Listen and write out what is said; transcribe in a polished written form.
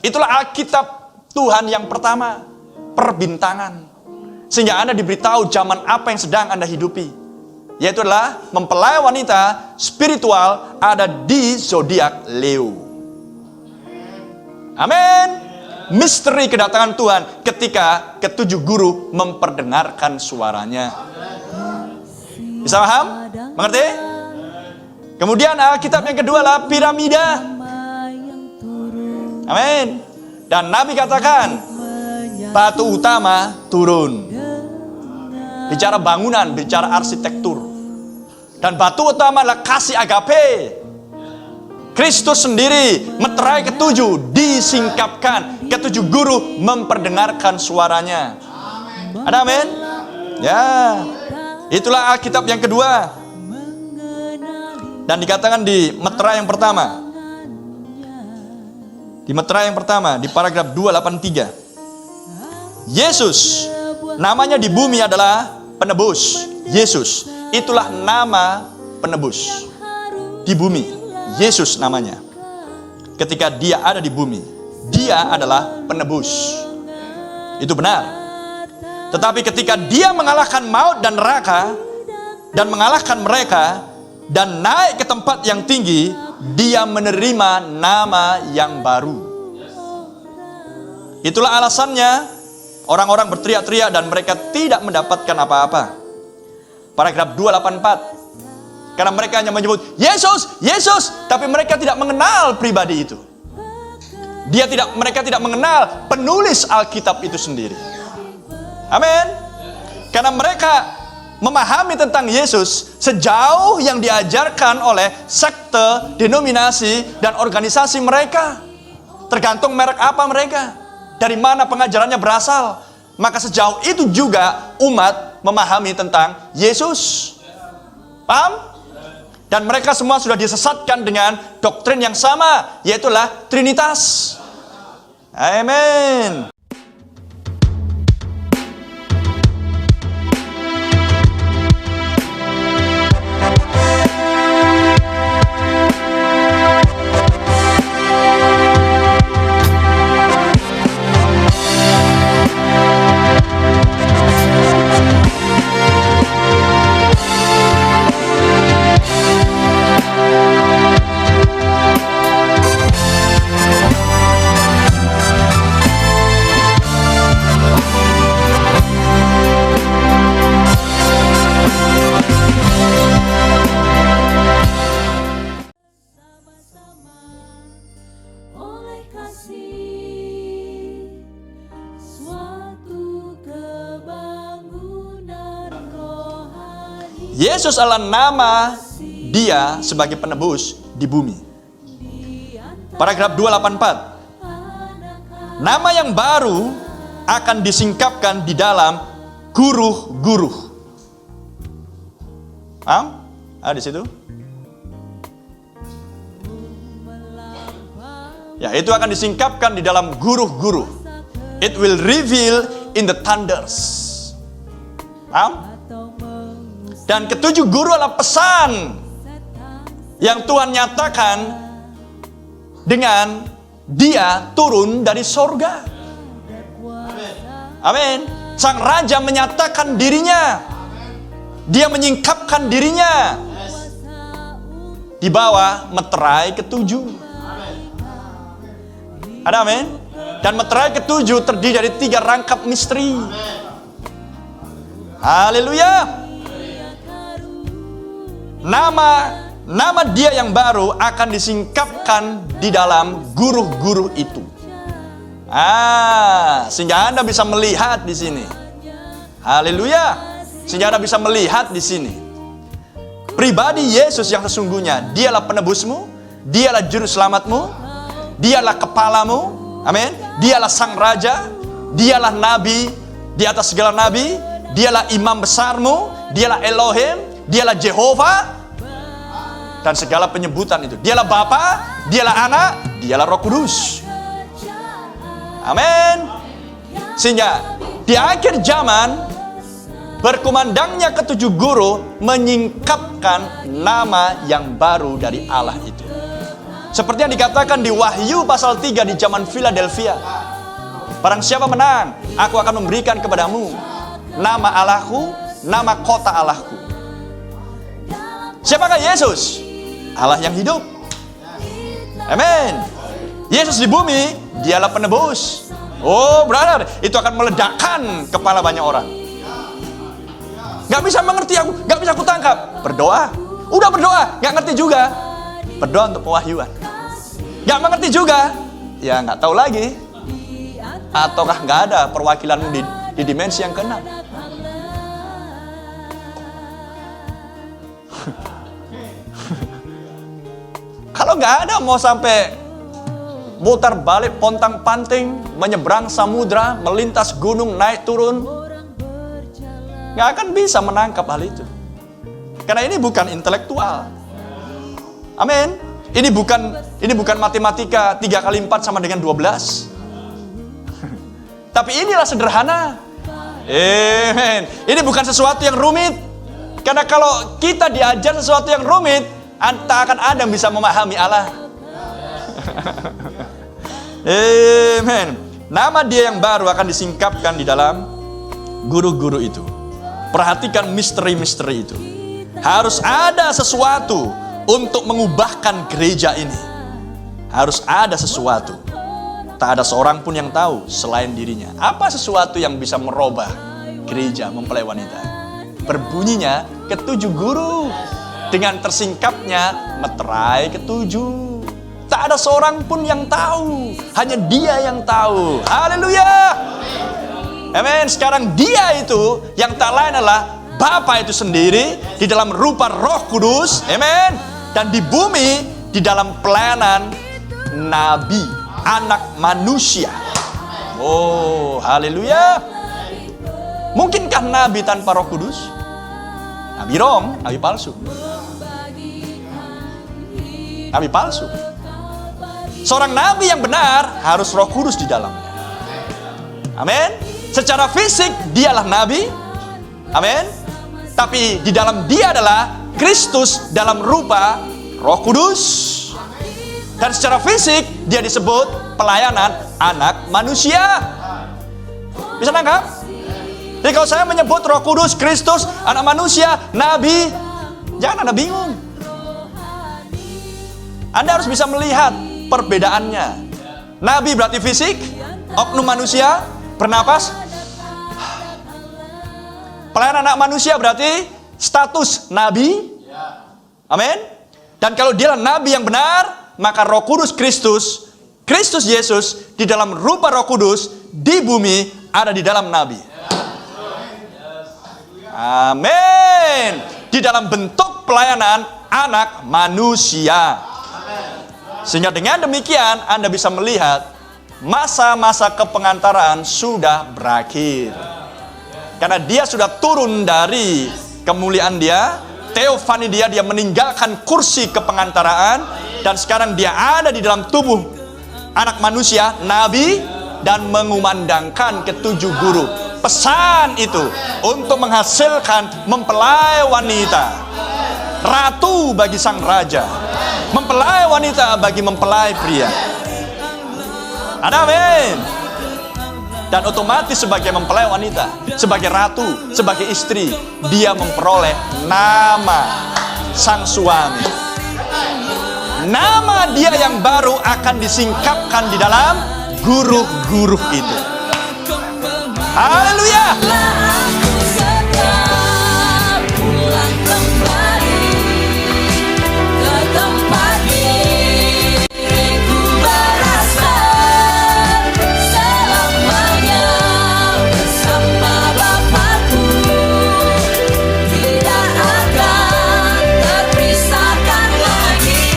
Itulah Alkitab Tuhan yang pertama, perbintangan. Sehingga Anda diberitahu zaman apa yang sedang Anda hidupi. Yaitu adalah mempelai wanita spiritual ada di zodiak Leo. Amin. Misteri kedatangan Tuhan ketika ketujuh guru memperdengarkan suaranya. Bisa paham? Mengerti? Kemudian Alkitab yang kedua adalah piramida. Amin. Dan Nabi katakan, batu utama turun. Bicara bangunan, bicara arsitektur. Dan batu utama adalah kasih agape. Kristus sendiri, meterai ketujuh, disingkapkan. Ketujuh guru memperdengarkan suaranya. Ada amin? Ya. Itulah Alkitab yang kedua. Dan dikatakan di meterai yang pertama. Di meterai yang pertama, di paragraf 283. Yesus, namanya di bumi adalah penebus. Yesus, itulah nama penebus. Di bumi, Yesus namanya. Ketika dia ada di bumi, dia adalah penebus. Itu benar. Tetapi ketika dia mengalahkan maut dan neraka, dan mengalahkan mereka, dan naik ke tempat yang tinggi, dia menerima nama yang baru. Itulah alasannya orang-orang berteriak-teriak dan mereka tidak mendapatkan apa-apa. Paragraf 284. Karena mereka hanya menyebut Yesus, Yesus, tapi mereka tidak mengenal pribadi itu. Mereka tidak mengenal penulis Alkitab itu sendiri. Amin. Karena mereka memahami tentang Yesus sejauh yang diajarkan oleh sekte, denominasi, dan organisasi mereka. Tergantung merek apa mereka, dari mana pengajarannya berasal. Maka sejauh itu juga umat memahami tentang Yesus. Paham? Dan mereka semua sudah disesatkan dengan doktrin yang sama, yaitulah Trinitas. Amin. Yesus adalah nama dia sebagai penebus di bumi. Paragraf 284. Nama yang baru akan disingkapkan di dalam guru-guru. Paham? Ada di situ? Ya, itu akan disingkapkan di dalam guru-guru. It will reveal in the thunders. Paham? Dan ketujuh guru adalah pesan yang Tuhan nyatakan dengan dia turun dari sorga. Amin. Sang Raja menyatakan dirinya. Dia menyingkapkan dirinya di bawah meterai ketujuh. Ada amin. Dan meterai ketujuh terdiri dari 3 rangkap misteri. Haleluya. Nama dia yang baru akan disingkapkan di dalam guru-guru itu. Sehingga Anda bisa melihat di sini. Haleluya. Sehingga Anda bisa melihat di sini. Pribadi Yesus yang sesungguhnya, dialah penebusmu, dialah juru selamatmu, dialah kepalamu. Amin. Dialah sang raja, dialah nabi di atas segala nabi, dialah imam besarmu, dialah Elohim, dialah Jehovah, dan segala penyebutan itu. Dialah Bapa, dialah Anak, dialah Roh Kudus. Amin. Sehingga di akhir zaman berkumandangnya ketujuh guru menyingkapkan nama yang baru dari Allah itu. Seperti yang dikatakan di Wahyu pasal 3 di zaman Philadelphia. Barang siapa menang, aku akan memberikan kepadamu nama Allahku, nama kota Allahku. Siapakah Yesus? Allah yang hidup. Amin. Yesus di bumi, dialah penebus. Oh brother, itu akan meledakkan kepala banyak orang. Gak bisa mengerti aku, gak bisa aku tangkap. Berdoa, udah berdoa, gak ngerti juga. Berdoa untuk pewahyuan. Gak mengerti juga, ya gak tahu lagi. Ataukah gak ada perwakilanmu di dimensi yang keenam. Kalau gak ada mau sampai mutar balik pontang panting, menyeberang samudra, melintas gunung, naik turun, gak akan bisa menangkap hal itu. Karena ini bukan intelektual. Amin. Ini bukan matematika 3 kali 4 sama dengan 12. Tapi inilah sederhana. Amin. Ini bukan sesuatu yang rumit. Karena kalau kita diajar sesuatu yang rumit, tak akan ada yang bisa memahami Allah. Amin. Nama dia yang baru akan disingkapkan di dalam guru-guru itu. Perhatikan misteri-misteri itu. Harus ada sesuatu untuk mengubahkan gereja ini. Harus ada sesuatu. Tak ada seorang pun yang tahu selain dirinya. Apa sesuatu yang bisa merubah gereja mempelai wanita? Berbunyinya ketujuh guru, dengan tersingkapnya meterai ketujuh. Tak ada seorang pun yang tahu, hanya dia yang tahu. Haleluya. Amin. Sekarang dia itu yang tak lain adalah Bapa itu sendiri di dalam rupa Roh Kudus. Amin. Dan di bumi di dalam pelayanan nabi, anak manusia. Oh, haleluya. Mungkinkah nabi tanpa Roh Kudus? Nabi wrong, nabi palsu. Nabi palsu. Seorang nabi yang benar harus Roh Kudus di dalamnya. Amin. Secara fisik dialah nabi. Amin. Tapi di dalam dia adalah Kristus dalam rupa Roh Kudus. Dan secara fisik dia disebut pelayanan anak manusia. Bisa nangkap? Jadi kalau saya menyebut Roh Kudus, Kristus, anak manusia, nabi, jangan Anda bingung. Anda harus bisa melihat perbedaannya. Nabi berarti fisik, oknum manusia, bernapas. Pelayanan anak manusia berarti status nabi. Amin. Dan kalau dia nabi yang benar, maka Roh Kudus Kristus Yesus di dalam rupa Roh Kudus di bumi ada di dalam nabi. Amin. Di dalam bentuk pelayanan anak manusia. Sehingga dengan demikian Anda bisa melihat masa-masa kepengantaran sudah berakhir. Karena dia sudah turun dari kemuliaan dia, teofani dia meninggalkan kursi kepengantaraan, dan sekarang dia ada di dalam tubuh anak manusia, nabi, dan mengumandangkan ketujuh guru. Pesan itu untuk menghasilkan mempelai wanita, ratu bagi sang raja, mempelai wanita bagi mempelai pria. Ada amin. Dan otomatis sebagai mempelai wanita, sebagai ratu, sebagai istri, dia memperoleh nama sang suami. Nama dia yang baru akan disingkapkan di dalam guru-guru itu. Haleluya.